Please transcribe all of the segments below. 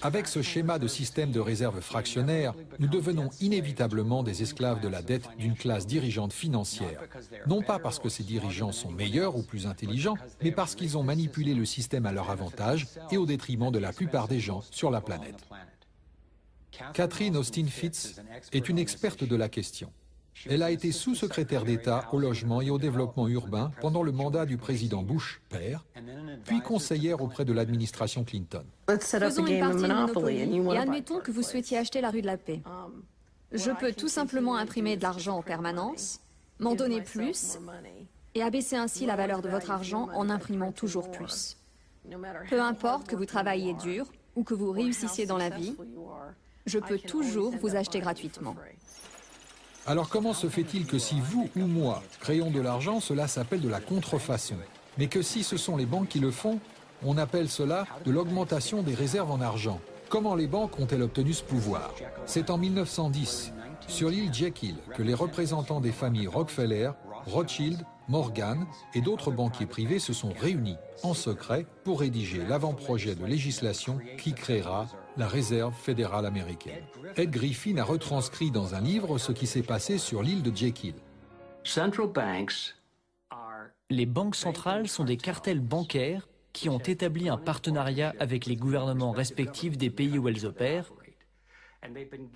Avec ce schéma de système de réserve fractionnaire, nous devenons inévitablement des esclaves de la dette d'une classe dirigeante financière. Non pas parce que ces dirigeants sont meilleurs ou plus intelligents, mais parce qu'ils ont manipulé le système à leur avantage et au détriment de la plupart des gens sur la planète. Catherine Austin Fitts est une experte de la question. Elle a été sous-secrétaire d'État au logement et au développement urbain pendant le mandat du président Bush, père, puis conseillère auprès de l'administration Clinton. Faisons une partie de Monopoly et admettons que vous souhaitiez acheter la rue de la Paix. Je peux tout simplement imprimer de l'argent en permanence, m'en donner plus et abaisser ainsi la valeur de votre argent en imprimant toujours plus. Peu importe que vous travailliez dur ou que vous réussissiez dans la vie, je peux toujours vous acheter gratuitement. Alors comment se fait-il que si vous ou moi créons de l'argent, cela s'appelle de la contrefaçon, mais que si ce sont les banques qui le font, on appelle cela de l'augmentation des réserves en argent? Comment les banques ont-elles obtenu ce pouvoir? C'est en 1910, sur l'île Jekyll, que les représentants des familles Rockefeller, Rothschild, Morgan et d'autres banquiers privés se sont réunis en secret pour rédiger l'avant-projet de législation qui créera la Réserve fédérale américaine. Ed Griffin a retranscrit dans un livre ce qui s'est passé sur l'île de Jekyll. Les banques centrales sont des cartels bancaires qui ont établi un partenariat avec les gouvernements respectifs des pays où elles opèrent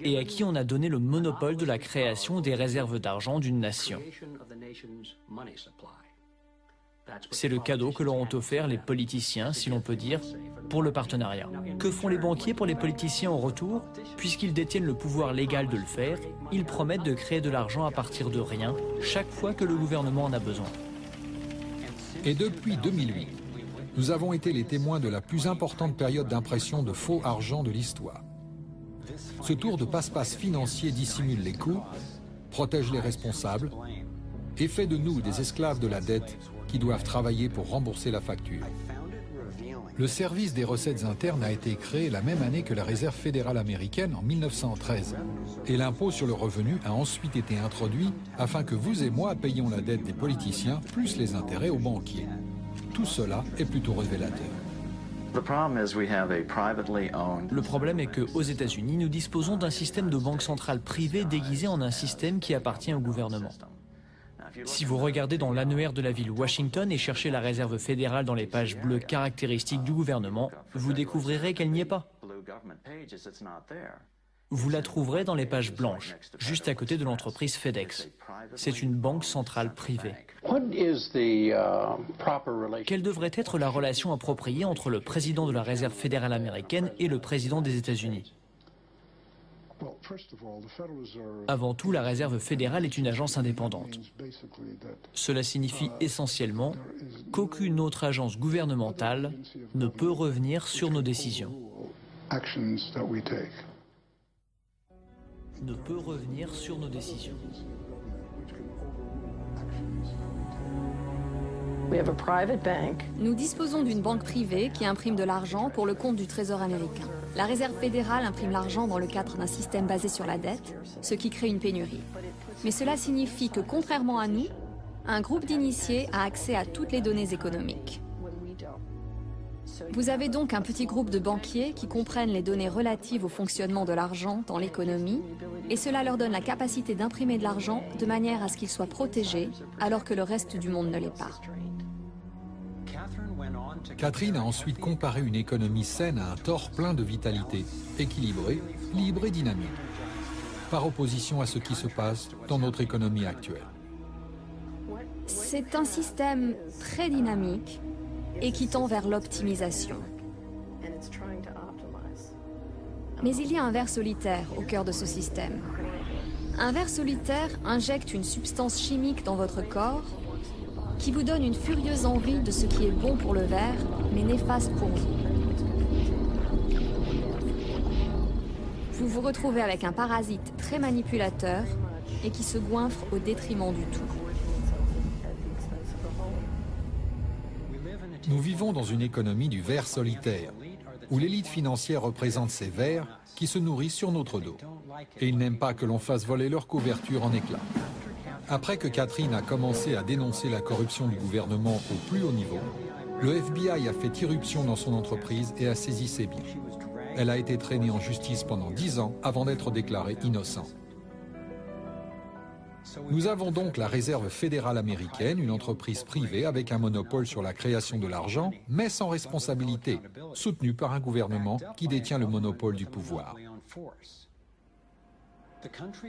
et à qui on a donné le monopole de la création des réserves d'argent d'une nation. C'est le cadeau que leur ont offert les politiciens, si l'on peut dire, pour le partenariat. Que font les banquiers pour les politiciens en retour? Puisqu'ils détiennent le pouvoir légal de le faire, ils promettent de créer de l'argent à partir de rien, chaque fois que le gouvernement en a besoin. Et depuis 2008, nous avons été les témoins de la plus importante période d'impression de faux argent de l'histoire. Ce tour de passe-passe financier dissimule les coûts, protège les responsables et fait de nous des esclaves de la dette qui doivent travailler pour rembourser la facture. Le service des recettes internes a été créé la même année que la Réserve fédérale américaine en 1913. Et l'impôt sur le revenu a ensuite été introduit afin que vous et moi payions la dette des politiciens plus les intérêts aux banquiers. Tout cela est plutôt révélateur. Le problème est qu'aux États-Unis, nous disposons d'un système de banque centrale privée déguisé en un système qui appartient au gouvernement. Si vous regardez dans l'annuaire de la ville Washington et cherchez la réserve fédérale dans les pages bleues caractéristiques du gouvernement, vous découvrirez qu'elle n'y est pas. Vous la trouverez dans les pages blanches, juste à côté de l'entreprise FedEx. C'est une banque centrale privée. Quelle devrait être la relation appropriée entre le président de la Réserve fédérale américaine et le président des États-Unis? Avant tout, la Réserve fédérale est une agence indépendante. Cela signifie essentiellement qu'aucune autre agence gouvernementale ne peut revenir sur nos décisions. Ne peut revenir sur nos décisions. Nous disposons d'une banque privée qui imprime de l'argent pour le compte du Trésor américain. La Réserve fédérale imprime l'argent dans le cadre d'un système basé sur la dette, ce qui crée une pénurie. Mais cela signifie que, contrairement à nous, un groupe d'initiés a accès à toutes les données économiques. Vous avez donc un petit groupe de banquiers qui comprennent les données relatives au fonctionnement de l'argent dans l'économie, et cela leur donne la capacité d'imprimer de l'argent de manière à ce qu'il soit protégé, alors que le reste du monde ne l'est pas. Catherine a ensuite comparé une économie saine à un tore plein de vitalité, équilibré, libre et dynamique, par opposition à ce qui se passe dans notre économie actuelle. C'est un système très dynamique et qui tend vers l'optimisation. Mais il y a un ver solitaire au cœur de ce système. Un ver solitaire injecte une substance chimique dans votre corps qui vous donne une furieuse envie de ce qui est bon pour le ver, mais néfaste pour vous. Vous vous retrouvez avec un parasite très manipulateur et qui se goinfre au détriment du tout. Nous vivons dans une économie du ver solitaire. où l'élite financière représente ces vers qui se nourrissent sur notre dos. Et ils n'aiment pas que l'on fasse voler leur couverture en éclats. Après que Catherine a commencé à dénoncer la corruption du gouvernement au plus haut niveau, le FBI a fait irruption dans son entreprise et a saisi ses biens. Elle a été traînée en justice pendant 10 ans avant d'être déclarée innocente. Nous avons donc la Réserve fédérale américaine, une entreprise privée avec un monopole sur la création de l'argent, mais sans responsabilité, soutenue par un gouvernement qui détient le monopole du pouvoir.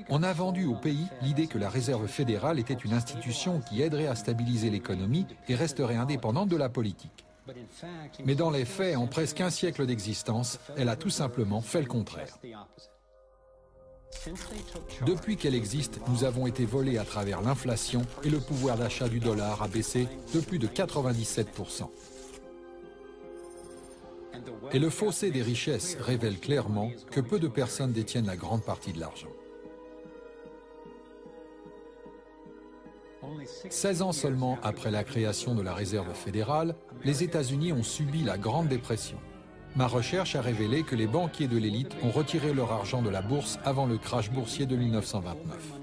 On a vendu au pays l'idée que la Réserve fédérale était une institution qui aiderait à stabiliser l'économie et resterait indépendante de la politique. Mais dans les faits, en presque un siècle d'existence, elle a tout simplement fait le contraire. Depuis qu'elle existe, nous avons été volés à travers l'inflation et le pouvoir d'achat du dollar a baissé de plus de 97%. Et le fossé des richesses révèle clairement que peu de personnes détiennent la grande partie de l'argent. 16 ans seulement après la création de la Réserve fédérale, les États-Unis ont subi la Grande Dépression. Ma recherche a révélé que les banquiers de l'élite ont retiré leur argent de la bourse avant le crash boursier de 1929.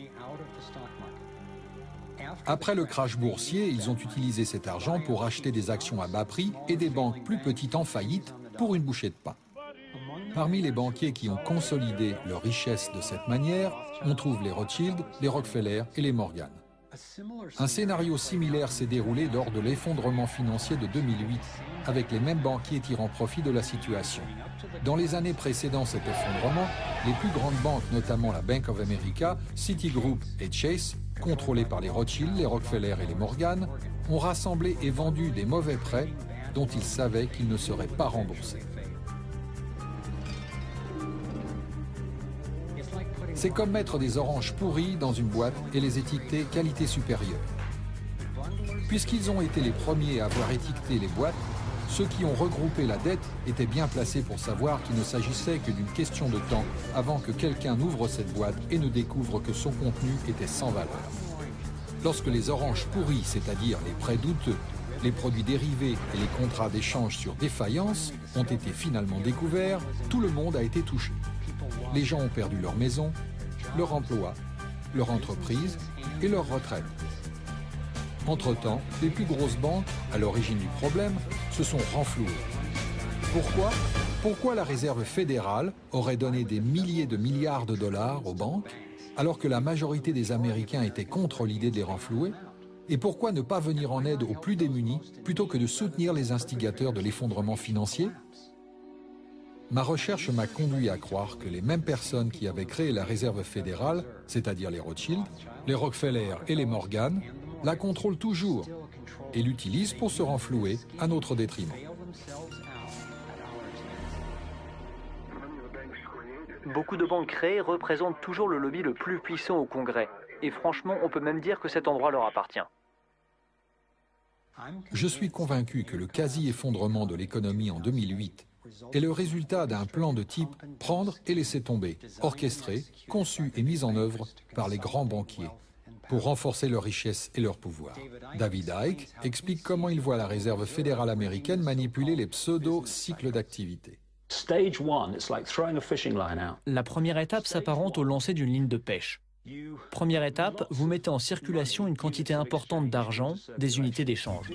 Après le crash boursier, ils ont utilisé cet argent pour acheter des actions à bas prix et des banques plus petites en faillite pour une bouchée de pain. Parmi les banquiers qui ont consolidé leur richesse de cette manière, on trouve les Rothschild, les Rockefeller et les Morgan. Un scénario similaire s'est déroulé lors de l'effondrement financier de 2008, avec les mêmes banquiers tirant profit de la situation. Dans les années précédant cet effondrement, les plus grandes banques, notamment la Bank of America, Citigroup et Chase, contrôlées par les Rothschild, les Rockefeller et les Morgan, ont rassemblé et vendu des mauvais prêts dont ils savaient qu'ils ne seraient pas remboursés. C'est comme mettre des oranges pourries dans une boîte et les étiqueter qualité supérieure. Puisqu'ils ont été les premiers à avoir étiqueté les boîtes, ceux qui ont regroupé la dette étaient bien placés pour savoir qu'il ne s'agissait que d'une question de temps avant que quelqu'un n'ouvre cette boîte et ne découvre que son contenu était sans valeur. Lorsque les oranges pourries, c'est-à-dire les prêts douteux, les produits dérivés et les contrats d'échange sur défaillance ont été finalement découverts, tout le monde a été touché. Les gens ont perdu leur maison, leur emploi, leur entreprise et leur retraite. Entre-temps, les plus grosses banques, à l'origine du problème, se sont renflouées. Pourquoi ? Pourquoi la Réserve fédérale aurait donné des milliers de milliards de dollars aux banques, alors que la majorité des Américains étaient contre l'idée de les renflouer ? Et pourquoi ne pas venir en aide aux plus démunis plutôt que de soutenir les instigateurs de l'effondrement financier ? Ma recherche m'a conduit à croire que les mêmes personnes qui avaient créé la Réserve fédérale, c'est-à-dire les Rothschild, les Rockefeller et les Morgan, la contrôlent toujours et l'utilisent pour se renflouer à notre détriment. Beaucoup de banques créées représentent toujours le lobby le plus puissant au Congrès. Et franchement, on peut même dire que cet endroit leur appartient. Je suis convaincu que le quasi-effondrement de l'économie en 2008 est le résultat d'un plan de type « prendre et laisser tomber », orchestré, conçu et mis en œuvre par les grands banquiers pour renforcer leur richesse et leur pouvoir. David Icke explique comment il voit la Réserve fédérale américaine manipuler les pseudo-cycles d'activité. La première étape s'apparente au lancer d'une ligne de pêche. Première étape, vous mettez en circulation une quantité importante d'argent, des unités d'échange.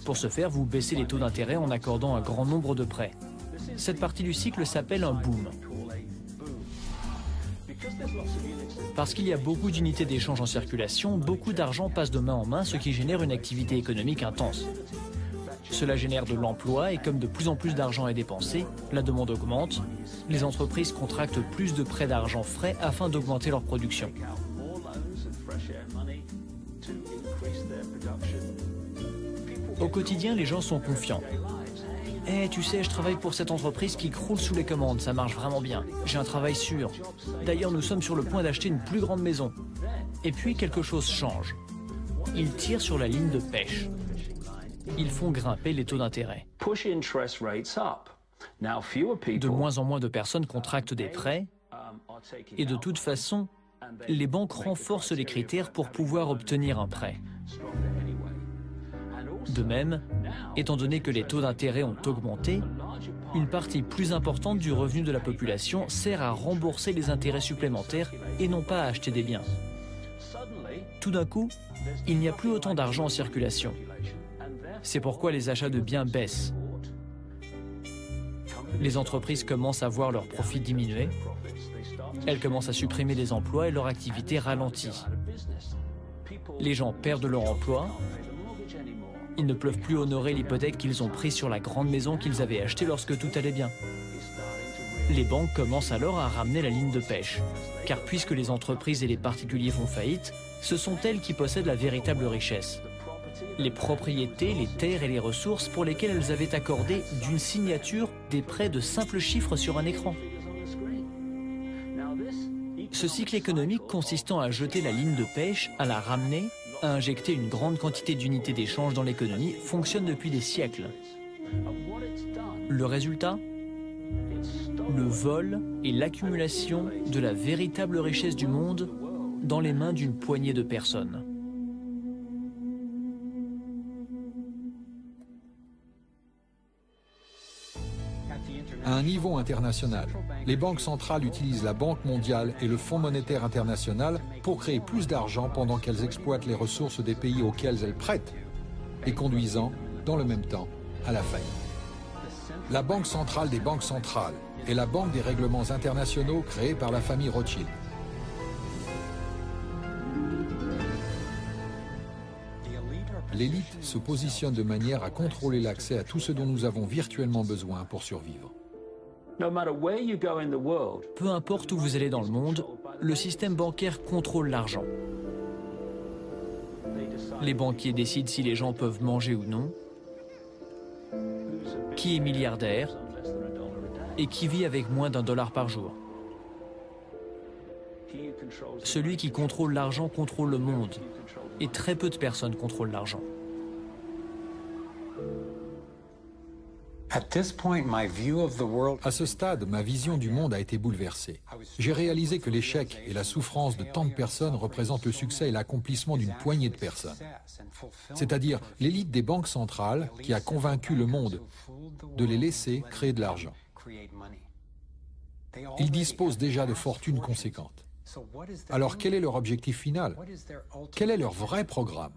Pour ce faire, vous baissez les taux d'intérêt en accordant un grand nombre de prêts. Cette partie du cycle s'appelle un boom. Parce qu'il y a beaucoup d'unités d'échange en circulation, beaucoup d'argent passe de main en main, ce qui génère une activité économique intense. Cela génère de l'emploi et comme de plus en plus d'argent est dépensé, la demande augmente. Les entreprises contractent plus de prêts d'argent frais afin d'augmenter leur production. Au quotidien, les gens sont confiants. « Eh, tu sais, je travaille pour cette entreprise qui croule sous les commandes, ça marche vraiment bien. J'ai un travail sûr. D'ailleurs, nous sommes sur le point d'acheter une plus grande maison. » Et puis, quelque chose change. Ils tirent sur la ligne de pêche. Ils font grimper les taux d'intérêt. De moins en moins de personnes contractent des prêts et de toute façon, les banques renforcent les critères pour pouvoir obtenir un prêt. De même, Étant donné que les taux d'intérêt ont augmenté, une partie plus importante du revenu de la population sert à rembourser les intérêts supplémentaires et non pas à acheter des biens. Tout d'un coup, il n'y a plus autant d'argent en circulation. C'est pourquoi les achats de biens baissent. Les entreprises commencent à voir leurs profits diminuer. Elles commencent à supprimer des emplois et leur activité ralentit. Les gens perdent leur emploi. Ils ne peuvent plus honorer l'hypothèque qu'ils ont prise sur la grande maison qu'ils avaient achetée lorsque tout allait bien. Les banques commencent alors à ramener la ligne de pêche. Car puisque les entreprises et les particuliers font faillite, ce sont elles qui possèdent la véritable richesse. Les propriétés, les terres et les ressources pour lesquelles elles avaient accordé d'une signature des prêts de simples chiffres sur un écran. Ce cycle économique consistant à jeter la ligne de pêche, à la ramener, à injecter une grande quantité d'unités d'échange dans l'économie fonctionne depuis des siècles. Le résultat ? Le vol et l'accumulation de la véritable richesse du monde dans les mains d'une poignée de personnes. À un niveau international, les banques centrales utilisent la Banque mondiale et le Fonds monétaire international pour créer plus d'argent pendant qu'elles exploitent les ressources des pays auxquels elles prêtent, et conduisant, dans le même temps, à la faillite. La Banque centrale des banques centrales est la banque des règlements internationaux créée par la famille Rothschild. L'élite se positionne de manière à contrôler l'accès à tout ce dont nous avons virtuellement besoin pour survivre. Peu importe où vous allez dans le monde, le système bancaire contrôle l'argent. Les banquiers décident si les gens peuvent manger ou non, qui est milliardaire et qui vit avec moins d'$1 par jour. Celui qui contrôle l'argent contrôle le monde, et très peu de personnes contrôlent l'argent. À ce stade, ma vision du monde a été bouleversée. J'ai réalisé que l'échec et la souffrance de tant de personnes représentent le succès et l'accomplissement d'une poignée de personnes. C'est-à-dire l'élite des banques centrales qui a convaincu le monde de les laisser créer de l'argent. Ils disposent déjà de fortunes conséquentes. Alors quel est leur objectif final? Quel est leur vrai programme?